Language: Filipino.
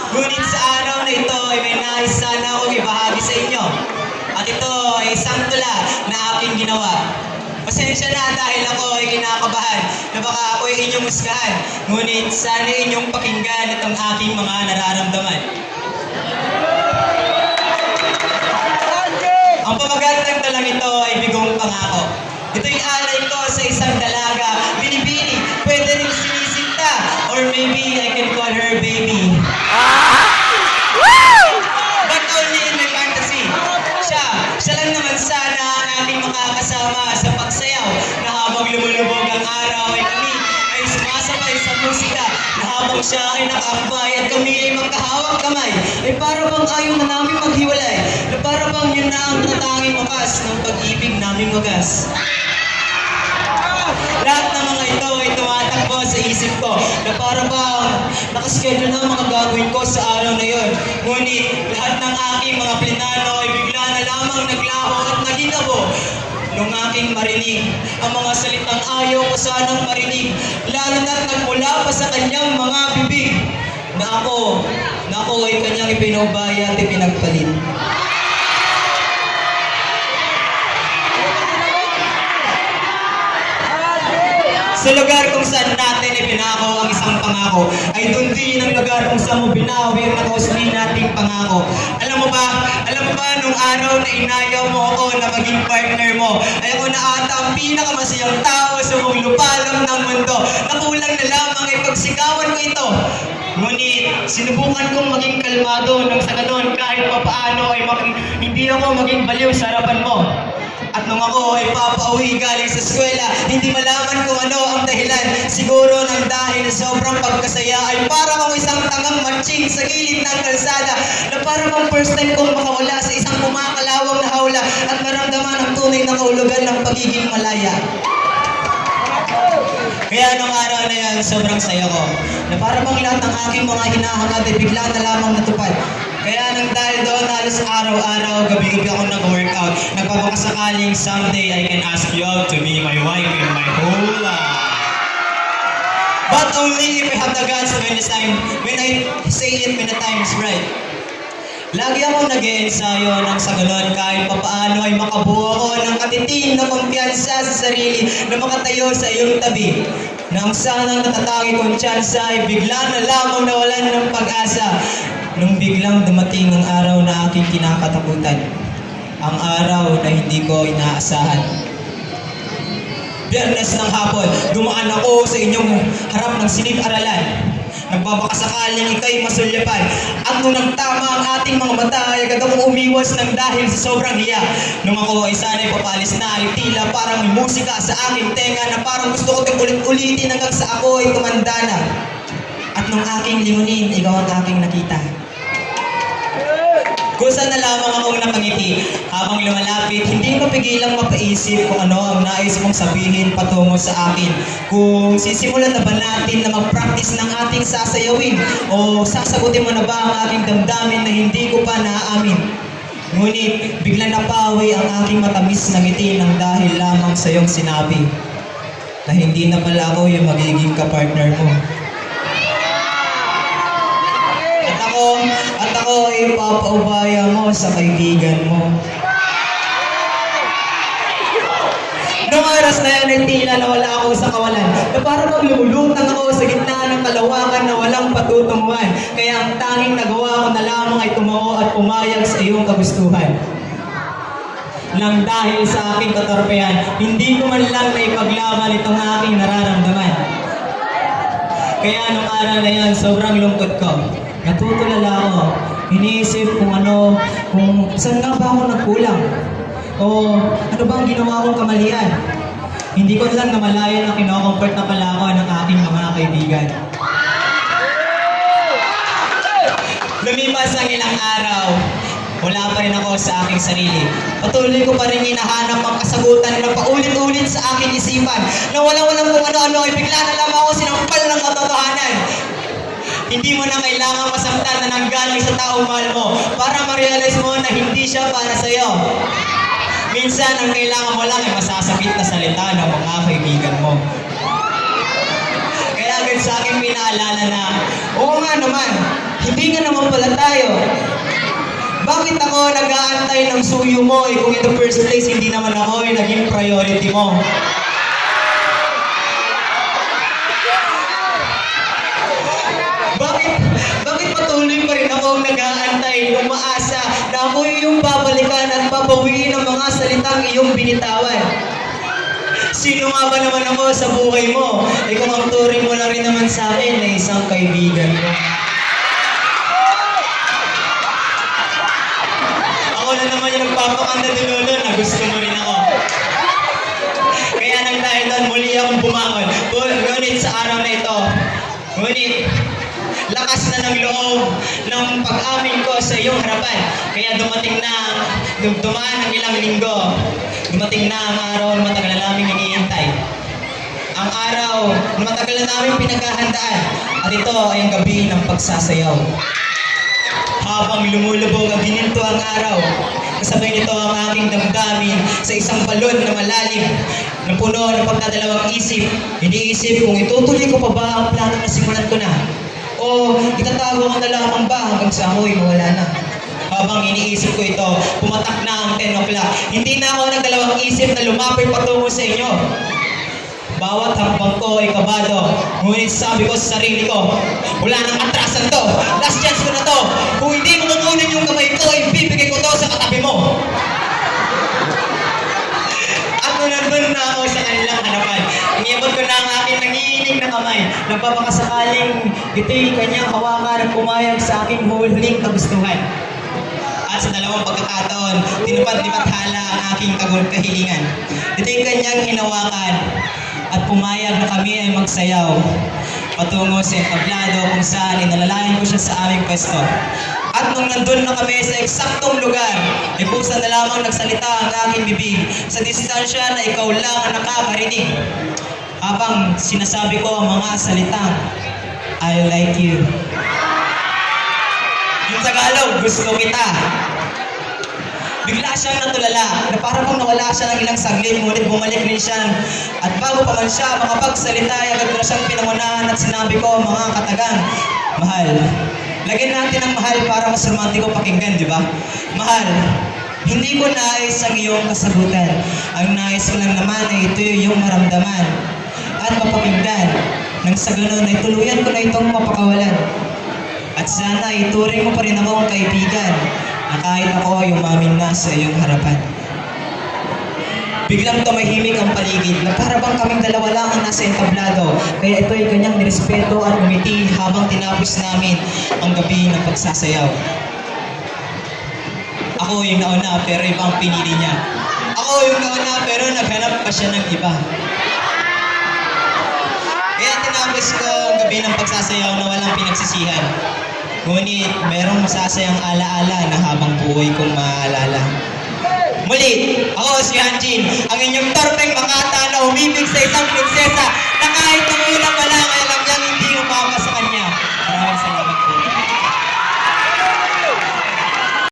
Ngunit sa araw na ito ay may nais sana akong ibahagi sa inyo. At ito ay isang tula na aking ginawa. Pasensya na dahil ako ay kinakabahan na baka ako ay inyong husgahan. Ngunit sana inyong pakinggan itong aking mga nararamdaman. Ang pamagat ng talang ito ay bigong pangako. Ito'y alay ko sa isang dalaga, binibini, pwede rin sinisinta, or maybe I can call her baby. But only in my fantasy. Siya lang naman sana ang aking makakasama sa pagsayaw na habang lumulubog ang araw ay kami ay sumasabay sa musika na habang siya ay nakaambay at kami ay magkahawak kamay ay para bang ayaw na namin maghiwalay na para bang yun na ang tatanging wakas ng pag-ibig naming wagas. Lahat ng mga ito ay tumatakbo sa isip ko na para bang nakaschedule na ang mga gagawin ko sa araw na yon. Ngunit lahat ng aking mga plinano ay bigla na lamang naglaho at naging abo nung aking marinig ang mga salitang ayaw ko sanang marinig, lalo na't nagmula pa sa kanyang mga bibig na ako ay kanyang ipinubaya at ipinagpalit. Sa lugar kung saan natin ipinako ang isang pangako, ay doon din ang lugar kung saan mo binawi ang nakausli nating pangako. Alam mo ba nung araw na inayaw mo ako na maging partner mo, ay ako na ata ang pinakamasayang tao sa buong lupalam ng mundo. Nakulang na lamang ay pagsigawan ko ito. Ngunit, sinubukan kong maging kalmado nang sa ganon kahit papaano ay hindi ako maging baliw sa harapan mo. At nung ako ay papauwi galing sa eskwela, hindi malaman kung ano ang dahilan. Siguro nang dahil sobrang pagkasaya ay para akong isang tangang matching sa gilid ng kalsada na para bang first time kong makawala sa isang kumakalawang na hawla at maramdaman ang tunay na kahulugan ng pagiging malaya. Kaya nung araw na yan, sobrang saya ko. Na para bang lahat ng aking mga hinahangad ay bigla na lamang natupad. Kaya nang dahil doon halos araw-araw, gabi-gabi ako nag-workout. Nagpapakasakaling someday I can ask you out to be my wife in my whole life. But only if I have the guts when I say it when the time is right. Lagi akong nag-e-ensayo ng sa ganon kahit papaano ay makabuo ako ng katiting na kumpiyansa sa sarili na makatayo sa iyong tabi. Nang sanang natatangi kong tsansa ay bigla na lamang nawalan ng pag-asa nung biglang dumating ang araw na aking kinakatakutan. Ang araw na hindi ko inaasahan. Biyernes ng hapon, dumaan ako sa inyong harap ng silid-aralan. Nagbabakasakaling ikay masulyapan. At nung nagtama ang ating mga mata, ay agad akong umiwas ng dahil sa sobrang hiya. Nung ako ay sana'y papalis na, ay tila parang may musika sa aking tenga na parang gusto ko itong ulit-ulitin hanggang sa ako ay tumanda na. At nung aking lingunin, ikaw ang aking nakita. Kusa na lamang akong napangiti. Habang lumalapit, hindi ko pigilang mapaisip kung ano ang nais mong sabihin patungo sa akin. Kung sisimulan na ba natin na mag-practice ng ating sasayawin o sasagutin mo na ba ang aking damdamin na hindi ko pa naaamin. Ngunit biglang napawi ang aking matamis na ngiti nang dahil lamang sa iyong sinabi na hindi na pala ako yung magiging kapartner mo. At ako ay papaubaya mo sa kaibigan mo. Noong oras na yan ay tila nawala ako sa kawalan na parang maglulutang ako sa gitna ng kalawakan na walang patutunguhan. Kaya ang tanging nagawa ko na lamang ay tumayo at pumayag sa iyong kagustuhan. Nang dahil sa aking katorpehan, hindi ko man lang naipaglaban itong aking nararamdaman. Kaya nung araw na yan, sobrang lungkot ko. Natutulala ako. Iniisip kung saan nga ba ako nagkulang? O ano ba ang ginawa kong kamalian? Hindi ko lang namalayan na kino-comfort na pala ako ng aking mga kaibigan. Lumipas ang ilang araw, wala pa rin ako sa aking sarili. Patuloy ko pa rin hinahanap ang kasagutan na paulit-ulit sa aking isipan. Na walang kung ano-ano ay bigla na lamang ako sinampal ng katotohanan. Hindi mo na kailangang masaktan na nanggaling sa taong mahal mo para ma-realize mo na hindi siya para sa'yo. Minsan, ang kailangan mo lang ay masasakit na salita ng mga kaibigan mo. Kaya agad sa akin pinaalala na, oo nga naman, Hindi nga naman pala tayo. Bakit ako nag-aantay ng suyo mo kung in the first place hindi naman ako yung naging priority mo? Bakit patuloy pa rin akong nag-aantay, umaasa na ako yung babalikan at babawiin ng mga salitang iyong binitawan? Sino nga ba naman ako sa buhay mo? Kung ang turing mo lang rin naman sa akin na isang kaibigan mo. Ako na naman yung nagpapakanta ni Lolo na gusto mo rin ako. Kaya nang dahil doon, muli akong bumangon. Ngunit sa araw na ito, lakas na ng loob ng pag-amin ko sa iyong harapan. Kaya dumaan ang ilang linggo. Dumating na ang araw na matagal na namin iniintay. Ang araw na matagal na namin pinaghahandaan. At ito ay ang gabi ng pagsasayaw. Habang lumulubog ang gininto ang araw, kasabay nito ang aking damdamin sa isang balon na malalim na puno ng pagdadalawang isip. Iniisip kung itutuloy ko pa ba ang plano na simulan ko na o itatago ko na lamang ba hanggang sa ako'y mawala na. Habang iniisip ko ito, pumatak na ang 10 o'clock. Hindi na ako nagdalawang isip na lumapit patungo sa inyo. Bawat hakbang ko ay kabado. Ngunit sabi ko sa sarili ko, wala nang atrasan to. Last chance ko na to. Kung hindi mo kukunin yung kamay ko, ibibigay ko to sa katabi mo. At nandun na ako sa kanilang hanapan. Iniabot ko na ang aking nangiinig na kamay. Nagpapakasakaling ito'y kanyang hawakan at pumayag sa aking huling kagustuhan. At sa dalawang pagkakataon, tinupad ni Bathala ang aking kahilingan. Ito'y kanyang hinawakan at pumayag na kami ay magsayaw patungo sa entablado kung saan inalalayan ko siya sa aming pwesto. At nung nandun na kami sa eksaktong lugar, ay pusa na lamang nagsalita ang aking bibig sa distansya na ikaw lang ang nakakarinig. Habang sinasabi ko ang mga salitang, I like you. Yung Tagalog, gusto kita. Bigla siyang natulala na parang kung nawala siya ng ilang saglit, ngunit bumalik rin siya. At bago pa man siya makapagsalita, ay agad ko na siyang pinangunahan at sinabi ko mga katagang, mahal. Lagyan natin ang mahal para mas romantiko pakinggan, di ba? Mahal, hindi ko nais ang iyong kasagutan. Ang nais ko lang naman ay ito yung maramdaman at mapakinggan. Nang sa ganun ay tuluyan ko na itong mapakawalan. At sana ituring mo pa rin ako ang kaibigan na kahit ako ay umamin na sa iyong harapan. Biglang tumahimik ang paligid na para bang kaming dalawa lang ang nasa entablado. Kaya ito ay kanyang nirespeto at umiti habang tinapos namin ang gabi ng pagsasayaw. Ako yung nauna pero ibang pinili niya. Ako yung nauna pero naghanap pa siya ng iba. Kaya tinapos ko ang gabi ng pagsasayaw na walang pinagsisihan. Ngunit merong masasayang alaala na habang buhay kong maaalala. Muli, ako si Hanjin, ang inyong torpeng makata na umibig sa isang prinsesa na kahit nung una pa lang ay alam niyang hindi mapapasa.